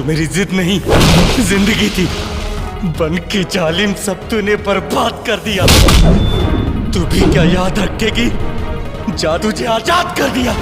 तू मेरी जिद नहीं जिंदगी थी। बन के जालिम सब तूने बर्बाद कर दिया। तू भी क्या याद रखेगी, जादू तुझे आजाद कर दिया।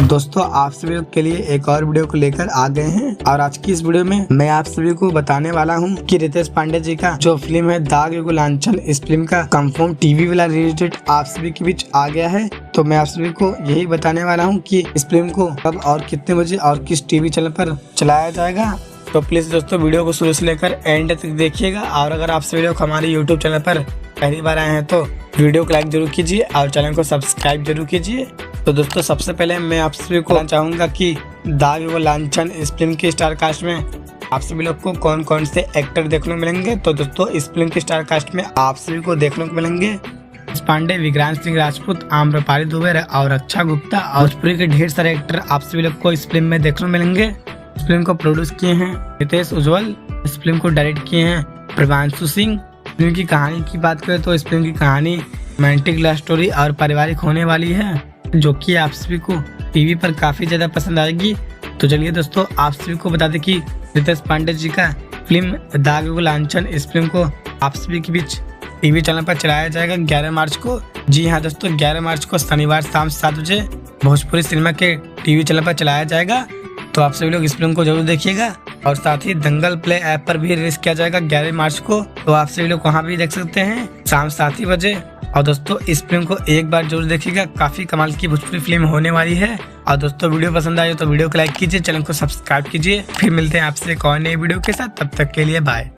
दोस्तों आप सभी के लिए एक और वीडियो को लेकर आ गए हैं और आज की इस वीडियो में मैं आप सभी को बताने वाला हूं कि रितेश पांडे जी का जो फिल्म है दाग युग लांछन, इस फिल्म का कंफर्म टीवी वाला रिलीज डेट आप सभी के बीच आ गया है। तो मैं आप सभी को यही बताने वाला हूं कि इस फिल्म को कब और कितने बजे और किस टीवी चैनल पर चलाया जाएगा। तो प्लीज दोस्तों वीडियो को शुरू से लेकर एंड तक देखिएगा और अगर आप सभी लोग हमारे यूट्यूब चैनल पर पहली बार आए हैं तो वीडियो को लाइक जरूर कीजिए और चैनल को सब्सक्राइब जरूर कीजिए। तो दोस्तों सबसे पहले मैं आप सभी को बताना चाहूँगा कि दाग युग लांछन इस फिल्म की स्टार कास्ट में आप सभी लोग को कौन कौन से एक्टर देखने को मिलेंगे। तो दोस्तों इस फिल्म की स्टार कास्ट में आप सभी को देखने को मिलेंगे रितेश पांडे, विक्रांत सिंह राजपूत, आम्रपाली दुबे और रक्षा गुप्ता और भोजपुरी के ढेर सारे एक्टर आप सभी लोग को इस फिल्म में देखने को मिलेंगे। इस फिल्म को प्रोड्यूस किए हैं रितेश उज्ज्वल। इस फिल्म को डायरेक्ट किए हैं प्रभांशु सिंह। फिल्म की कहानी की बात करें तो इस फिल्म की कहानी रोमांटिक लव स्टोरी और पारिवारिक होने वाली है जो कि आप सभी को टीवी पर काफी ज्यादा पसंद आएगी। तो चलिए दोस्तों आप सभी को बता दें कि रितेश पांडे जी का फिल्म दाग युग लांछन इस फिल्म को आप सभी के बीच टीवी चैनल पर चलाया जाएगा 11 मार्च को। जी हाँ दोस्तों 11 मार्च को शनिवार शाम 7 बजे भोजपुरी सिनेमा के टीवी चैनल पर चलाया जाएगा। तो आप सभी लोग इस फिल्म को जरूर देखिएगा और साथ ही दंगल प्ले ऐप पर भी रिलीज किया जाएगा 11 मार्च को। तो आप सभी लोग वहाँ भी देख सकते हैं शाम 7 बजे। और दोस्तों इस फिल्म को एक बार जरूर देखिएगा, काफी कमाल की भोजपुरी फिल्म होने वाली है। और दोस्तों वीडियो पसंद आए तो वीडियो को लाइक कीजिए, चैनल को सब्सक्राइब कीजिए। फिर मिलते हैं आपसे एक और नई वीडियो के साथ, तब तक के लिए बाय।